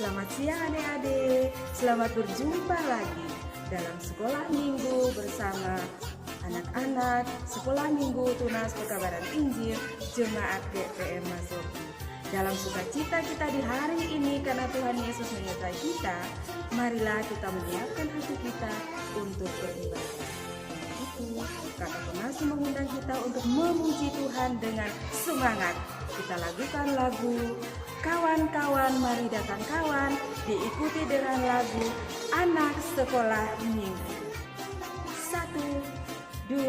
Selamat siang adik-adik, selamat berjumpa lagi dalam sekolah minggu bersama anak-anak sekolah minggu Tunas Pekabaran Injil Jemaat GPM Masoki. Dalam sukacita kita di hari ini karena Tuhan Yesus menyertai kita, marilah kita menyiapkan hati kita untuk beribadah. Itu Kakak Pengasuh mengundang kita untuk memuji Tuhan dengan semangat. Kita lakukan lagu Kawan-kawan Mari Datang Kawan, diikuti dengan lagu Anak Sekolah Minggu. 1, 2,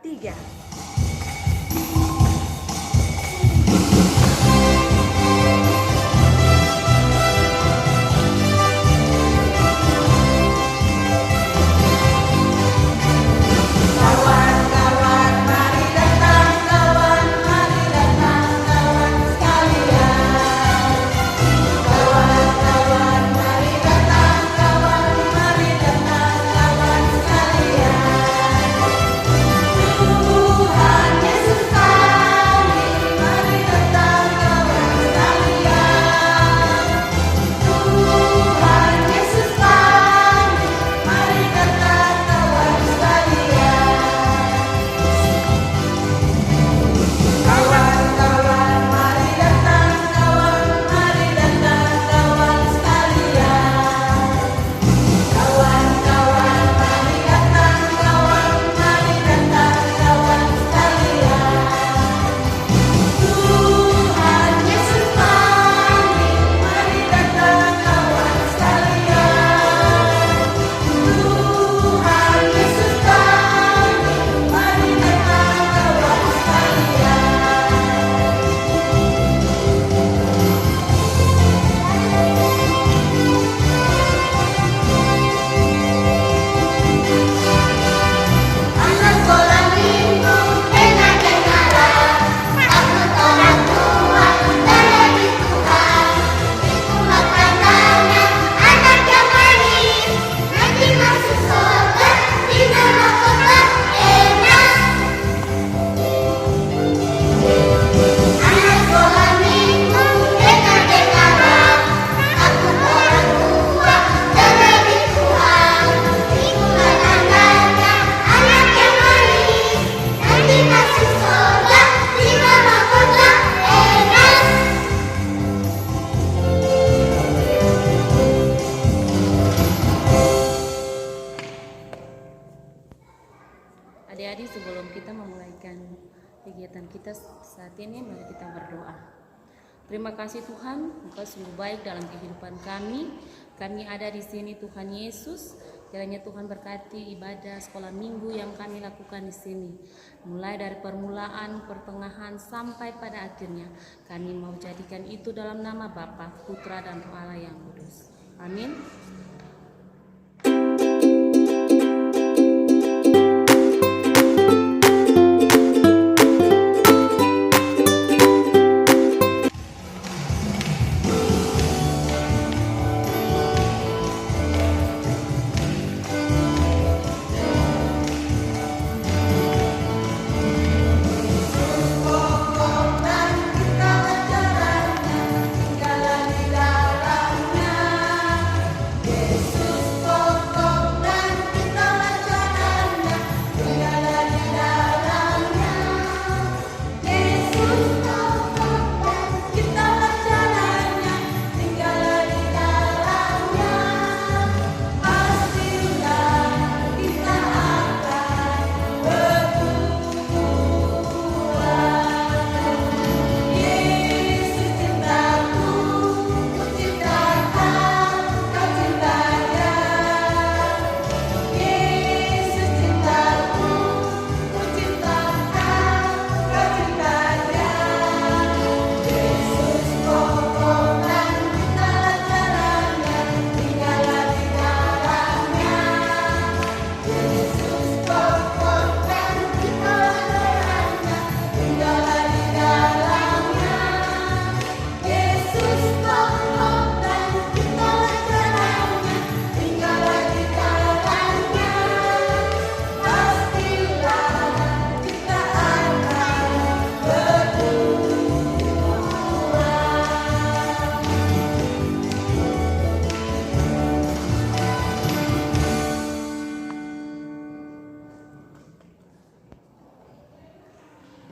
3. Adik-adik, sebelum kita memulaikan kegiatan kita saat ini, mari kita berdoa. Terima kasih Tuhan, Engkau sungguh baik dalam kehidupan kami. Kami ada di sini Tuhan Yesus. Kiranya Tuhan berkati ibadah sekolah minggu yang kami lakukan di sini. Mulai dari permulaan, pertengahan sampai pada akhirnya. Kami mau jadikan itu dalam nama Bapa, Putra dan Roh Allah yang kudus. Amin. Segala di dalamnya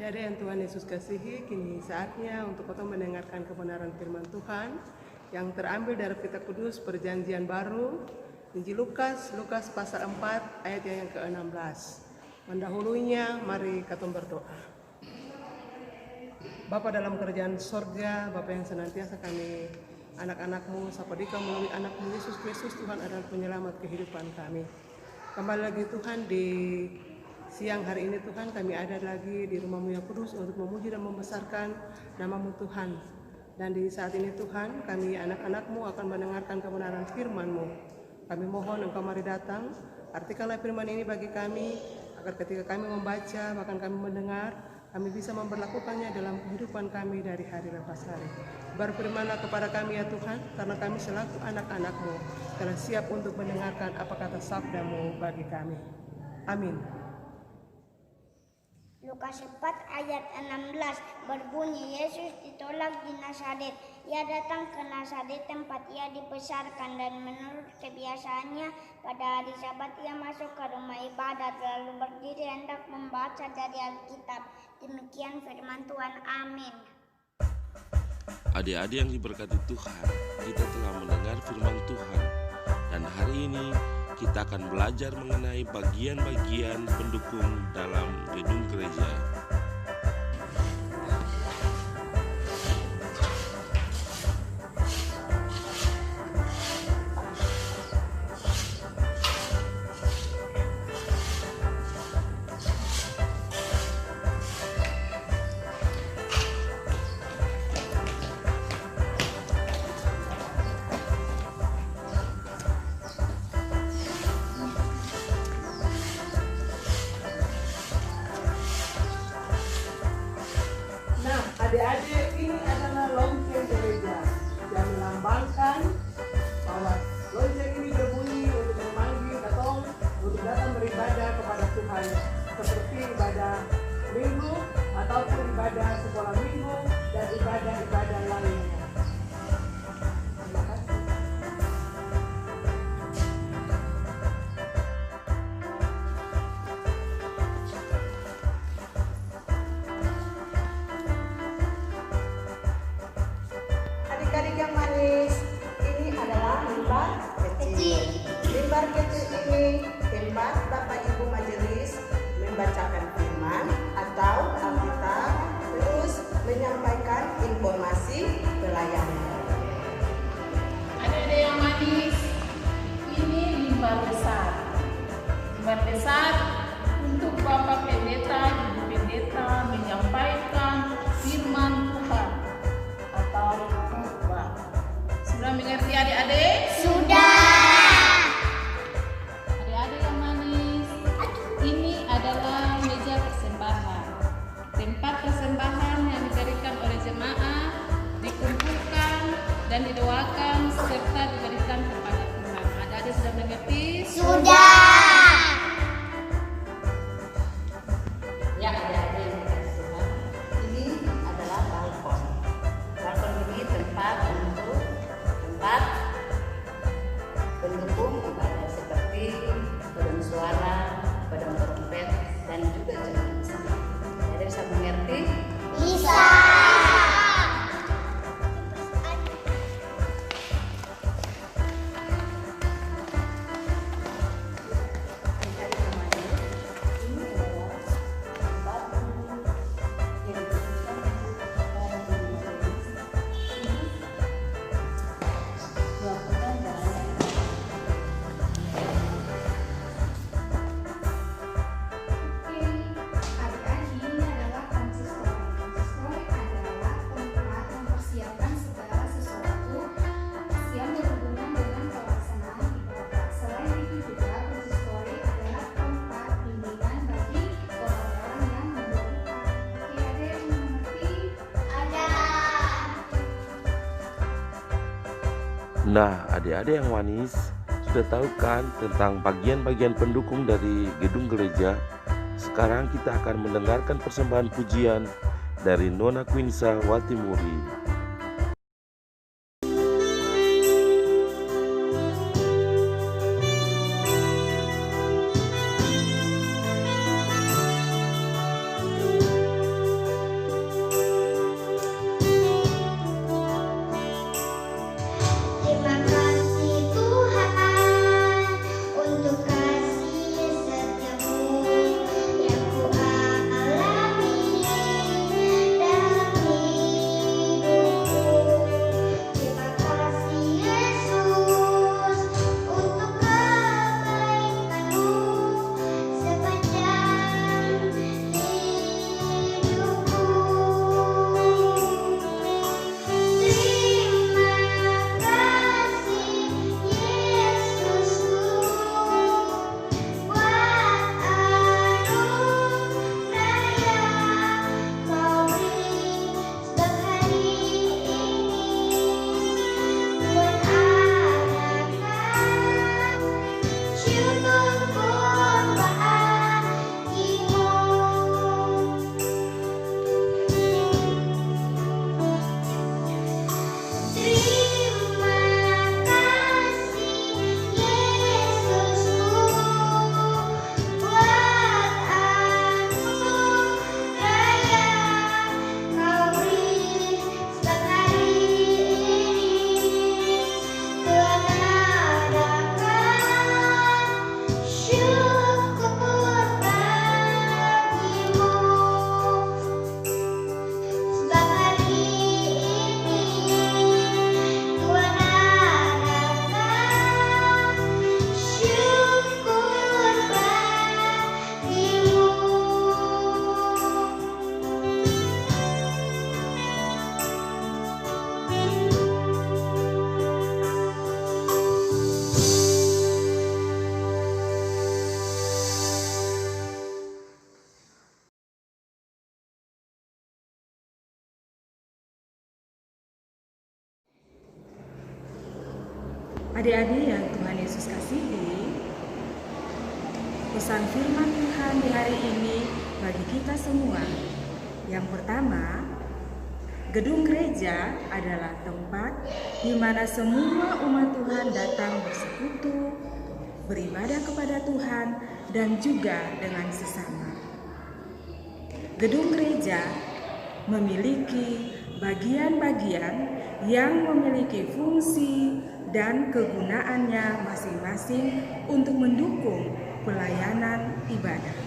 Adik-adik yang Tuhan Yesus kasihi, kini saatnya untuk kita mendengarkan kebenaran firman Tuhan yang terambil dari Kitab Kudus Perjanjian Baru, Injil Lukas pasal 4 ayat yang ke-16. Mendahulunya, mari kita berdoa. Bapa dalam kerajaan sorga, Bapa yang senantiasa kami anak-anakmu, Sapadika melalui anakmu Yesus Kristus, Tuhan adalah penyelamat kehidupan kami. Kembali lagi Tuhan di siang hari ini Tuhan, kami ada lagi di rumah-Mu yang kudus untuk memuji dan membesarkan nama-Mu Tuhan. Dan di saat ini Tuhan, kami anak-anak-Mu akan mendengarkan kebenaran firman-Mu. Kami mohon Engkau mari datang, artikanlah firman ini bagi kami, agar ketika kami membaca, bahkan kami mendengar, kami bisa memperlakukannya dalam kehidupan kami dari hari lepas hari. Berfirmanlah kepada kami ya Tuhan, karena kami selaku anak-anak-Mu telah siap untuk mendengarkan apa kata sabda-Mu bagi kami. Amin. Lukas 4 ayat 16 berbunyi, Yesus ditolak di Nazaret. Ia datang ke Nazaret tempat ia dibesarkan, dan menurut kebiasaannya pada hari Sabat ia masuk ke rumah ibadat lalu berdiri hendak membaca dari Alkitab. Demikian firman Tuhan. Amin. Adik-adik yang diberkati Tuhan, kita telah mendengar firman Tuhan, dan hari ini kita akan belajar mengenai bagian-bagian pendukung dalam gedung gereja. Adik-adik, ini adalah lonceng gereja yang melambangkan bahwa lonceng ini berbunyi untuk memanggil katong untuk datang beribadah kepada Tuhan, seperti ibadah minggu ataupun ibadah sekolah minggu dan ibadah-ibadah lainnya. Terima kasih. Adik-adik yang manis, ini adalah mimbar kecil. Mimbar kecil ini tempat Bapak Ibu Majelis membacakan firman atau Alkitab, terus menyampaikan informasi pelayanan. Adik-adik yang manis, ini mimbar besar. Mimbar besar untuk Bapak Pendeta, Ibu Pendeta menyampaikan firman Tuhan atau khotbah. Sudah mengerti adik-adik? Sudah. Adik-adik yang manis, ini adalah meja persembahan. Tempat persembahan yang diberikan oleh jemaah, dikumpulkan dan didoakan serta diberikan kepada Tuhan. Adik-adik sudah mengerti? Sudah. Ya, adik-adik yang dikasih Tuhan, ini adalah balkon. Balkon ini tempat pendukung ibadah seperti pedang suara, pedang trompet, dan juga jemaat. Adik bisa mengerti? Bisa. Adik-adik, ini adalah konsistori. Konsistori adalah tempat mempersiapkan segala sesuatu yang berhubungan dengan pelaksanaan ibadah. Selain itu juga konsistori adalah tempat bimbingan bagi orang-orang yang membutuhkan. Oke, ada yang mengerti? Ada. Nah, adik-adik yang manis, sudah tahu kan tentang bagian-bagian pendukung dari gedung gereja? Sekarang kita akan mendengarkan persembahan pujian dari Nona Quinsa Watimuri. Adik-adik yang Tuhan Yesus kasihi, pesan firman Tuhan di hari ini bagi kita semua. Yang pertama, gedung gereja adalah tempat di mana semua umat Tuhan datang bersekutu, beribadah kepada Tuhan, dan juga dengan sesama. Gedung gereja memiliki bagian-bagian yang memiliki fungsi dan kegunaannya masing-masing untuk mendukung pelayanan ibadah.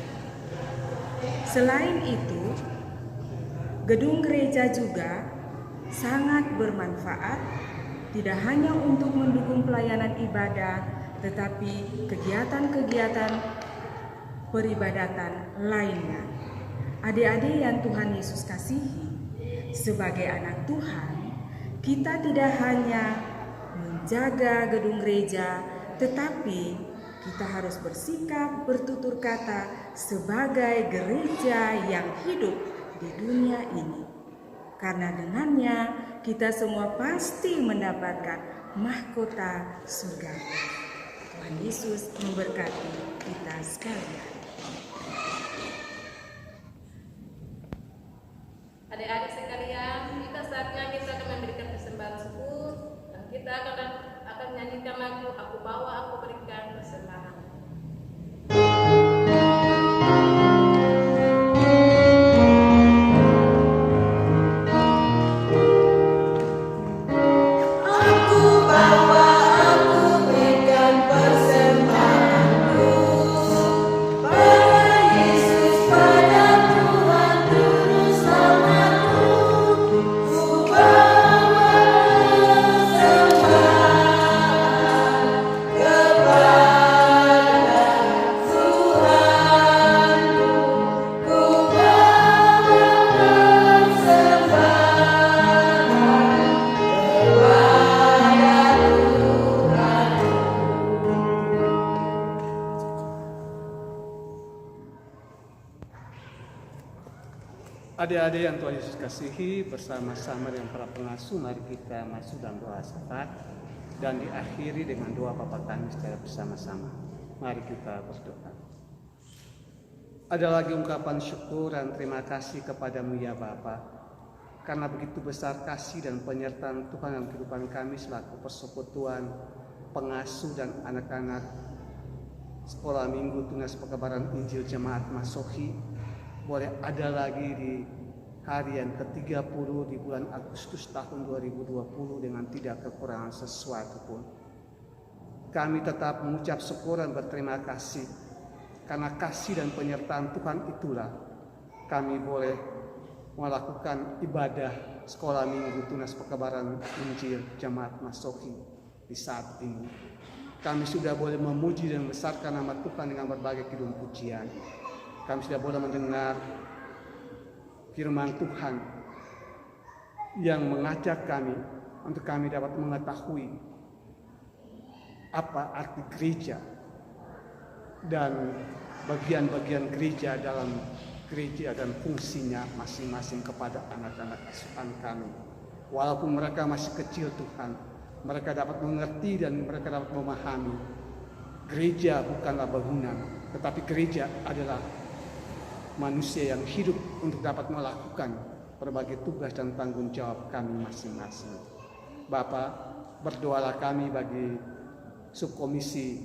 Selain itu, gedung gereja juga sangat bermanfaat tidak hanya untuk mendukung pelayanan ibadah, tetapi kegiatan-kegiatan peribadatan lainnya. Adik-adik yang Tuhan Yesus kasihi, sebagai anak Tuhan, kita tidak hanya menjaga gedung gereja, tetapi kita harus bersikap, bertutur kata sebagai gereja yang hidup di dunia ini. Karena dengannya kita semua pasti mendapatkan mahkota surga. Tuhan Yesus memberkati kita sekalian. Adik-adik sekalian, kita saatnya kita akan memberikan persembahan syukur dan kita akan menyanyikan lagu Aku Bawa Aku Berikan Persembahan. Adik-adik yang Tuhan Yesus kasihi, bersama-sama dengan para pengasuh, mari kita masuk dalam doa syafaat dan diakhiri dengan doa Bapa kami secara bersama-sama. Mari kita berdoa. Ada lagi ungkapan syukur dan terima kasih kepadamu ya Bapa, karena begitu besar kasih dan penyertaan Tuhan dalam kehidupan kami selaku persekutuan, pengasuh dan anak-anak Sekolah Minggu Tunas Pekabaran Injil Jemaat Masohi boleh ada lagi di hari yang ke-30 di bulan Agustus tahun 2020 dengan tidak kekurangan sesuatu pun. Kami tetap mengucap syukur dan berterima kasih karena kasih dan penyertaan Tuhan itulah kami boleh melakukan ibadah Sekolah Minggu Tunas Pekabaran Injil Jemaat Masohi di saat ini. Kami sudah boleh memuji dan membesarkan nama Tuhan dengan berbagai kidung pujian. Kami sudah boleh mendengar firman Tuhan yang mengajak kami untuk kami dapat mengetahui apa arti gereja dan bagian-bagian gereja dalam gereja dan fungsinya masing-masing kepada anak-anak asuhan kami. Walaupun mereka masih kecil Tuhan, mereka dapat mengerti dan mereka dapat memahami gereja bukanlah bangunan, tetapi gereja adalah manusia yang hidup untuk dapat melakukan berbagai tugas dan tanggung jawab kami masing-masing. Bapa, berdoalah kami bagi subkomisi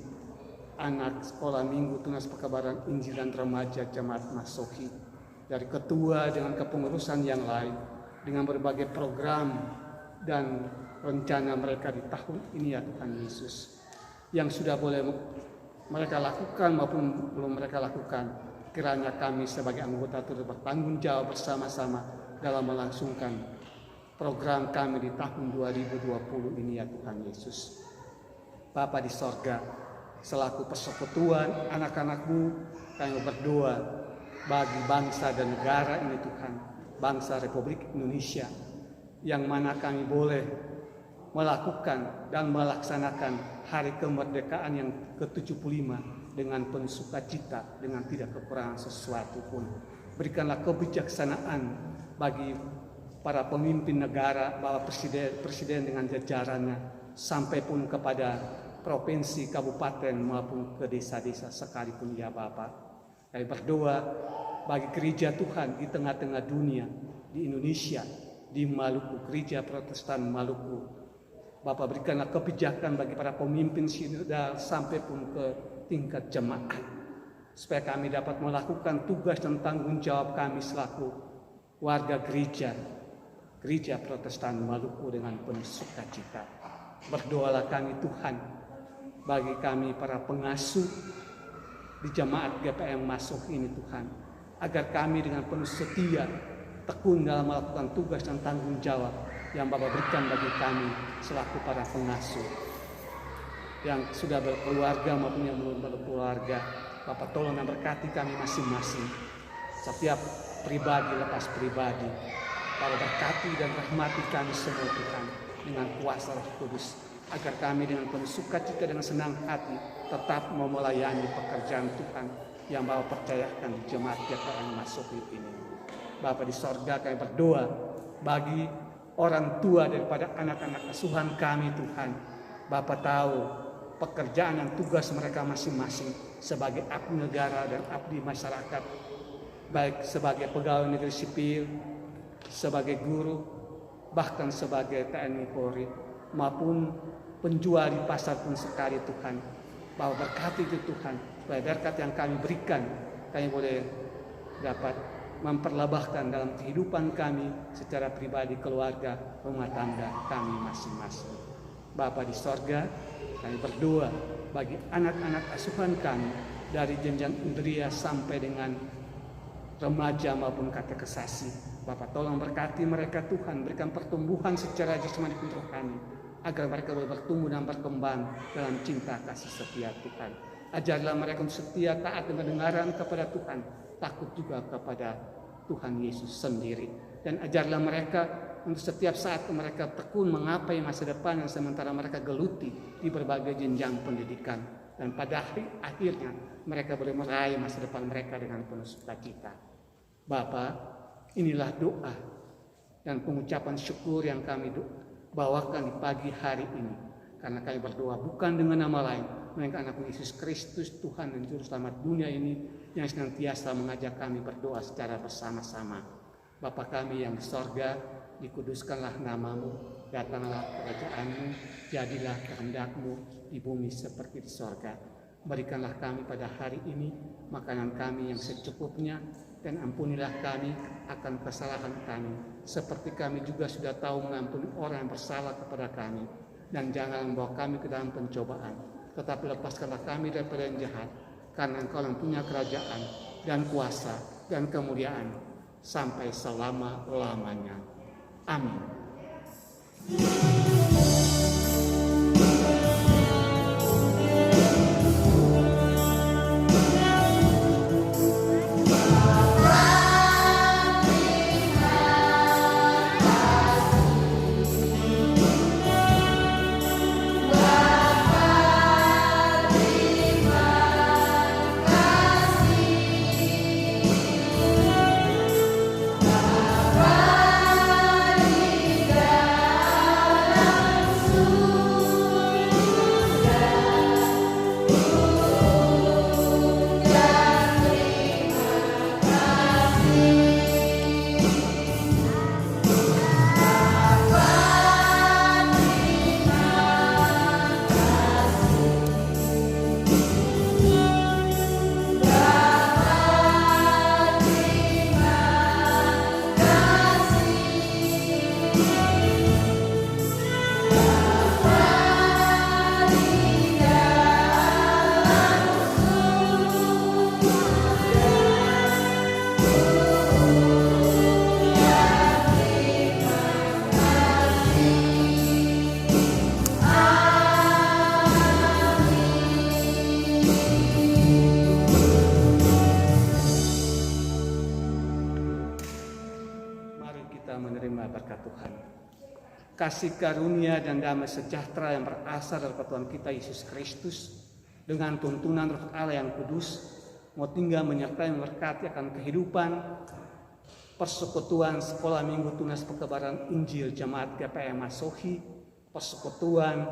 anak Sekolah Minggu Tunas Pekabaran Injil dan Remaja Jemaat Masohi, dari ketua dengan kepengurusan yang lain, dengan berbagai program dan rencana mereka di tahun ini ya Tuhan Yesus, yang sudah boleh mereka lakukan maupun belum mereka lakukan. Kiranya kami sebagai anggota turut bertanggung jawab bersama-sama dalam melangsungkan program kami di tahun 2020 ini ya Tuhan Yesus. Bapa di sorga, selaku persekutuan anak-anak-Mu, kami berdoa bagi bangsa dan negara ini Tuhan, bangsa Republik Indonesia, yang mana kami boleh melakukan dan melaksanakan hari kemerdekaan yang ke-75 dengan penuh sukacita, dengan tidak kekurangan sesuatu pun. Berikanlah kebijaksanaan bagi para pemimpin negara, Bapak Presiden dengan jajarannya, sampai pun kepada provinsi, kabupaten maupun ke desa-desa sekalipun ya Bapa. Kami berdoa bagi gereja Tuhan di tengah-tengah dunia, di Indonesia, di Maluku, gereja Protestan Maluku. Bapa berikanlah kebijakan bagi para pemimpin sinodal sampai pun ke tingkat jemaat, supaya kami dapat melakukan tugas dan tanggung jawab kami selaku warga gereja Protestan Maluku dengan penuh sukacita. Berdoalah kami Tuhan bagi kami para pengasuh di jemaat GPM Masuk ini Tuhan, agar kami dengan penuh setia tekun dalam melakukan tugas dan tanggung jawab yang Bapa berikan bagi kami selaku para pengasuh yang sudah berkeluarga maupun yang belum berkeluarga. Bapa tolong dan berkati kami masing-masing, setiap pribadi lepas pribadi. Bapa berkati dan rahmati kami semua Tuhan dengan kuasa Roh Kudus, agar kami dengan penuh sukacita dan senang hati tetap mau melayani pekerjaan Tuhan yang Bapa percayakan di jemaat GPM Masuk ini. Bapa di sorga, kami berdoa bagi orang tua daripada anak-anak asuhan kami Tuhan. Bapa tahu pekerjaan dan tugas mereka masing-masing sebagai abdi negara dan abdi masyarakat, baik sebagai pegawai negeri sipil, sebagai guru, bahkan sebagai TNI Polri, maupun penjual di pasar pun sekali Tuhan. Bahwa berkati itu Tuhan, supaya berkat yang kami berikan, kami boleh dapat memperlebahkan dalam kehidupan kami secara pribadi, keluarga, rumah tangga kami masing-masing. Bapa di sorga, kami berdoa bagi anak-anak asuhan kami dari jenjang indria sampai dengan remaja maupun katekisasi. Bapa tolong berkati mereka Tuhan, berikan pertumbuhan secara jasmani dan rohani, agar mereka boleh bertumbuh dan berkembang dalam cinta kasih setia Tuhan. Ajarlah mereka untuk setia, taat dan kedengaran kepada Tuhan, takut juga kepada Tuhan Yesus sendiri. Dan ajarlah mereka untuk setiap saat mereka tekun mengapai masa depan yang sementara mereka geluti di berbagai jenjang pendidikan. Dan pada akhirnya mereka boleh meraih masa depan mereka dengan penuh sukacita. Bapa, inilah doa dan pengucapan syukur yang kami bawakan di pagi hari ini. Karena kami berdoa bukan dengan nama lain, melainkan anak Yesus Kristus, Tuhan dan Juru Selamat dunia ini, yang senantiasa mengajak kami berdoa secara bersama-sama. Bapa kami yang di sorga, dikuduskanlah namamu, datanglah kerajaanmu, jadilah kehendak-mu di bumi seperti di sorga. Berikanlah kami pada hari ini makanan kami yang secukupnya, dan ampunilah kami akan kesalahan kami, seperti kami juga sudah tahu mengampuni orang yang bersalah kepada kami. Dan jangan membawa kami ke dalam pencobaan, tetapi lepaskanlah kami daripada yang jahat, karena Engkau yang punya kerajaan dan kuasa dan kemuliaan sampai selama-lamanya. Amin. Kasih karunia dan damai sejahtera yang berasal dari Tuhan kita Yesus Kristus dengan tuntunan Roh Allah yang kudus mau tinggal menyertai memberkati akan kehidupan persekutuan sekolah minggu tunas perkabaran Injil Jemaat GPM Masohi, persekutuan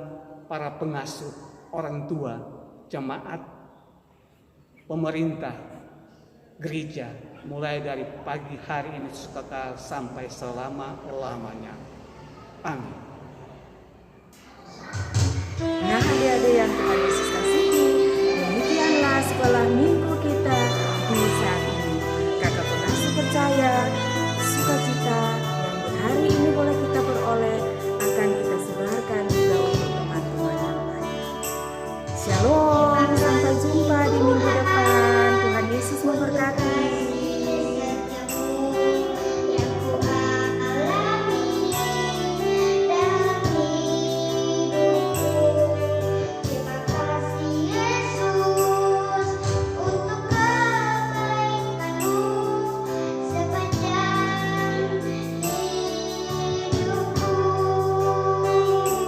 para pengasuh orang tua, jemaat, pemerintah, gereja, mulai dari pagi hari ini kekal sampai selama-lamanya. Amin.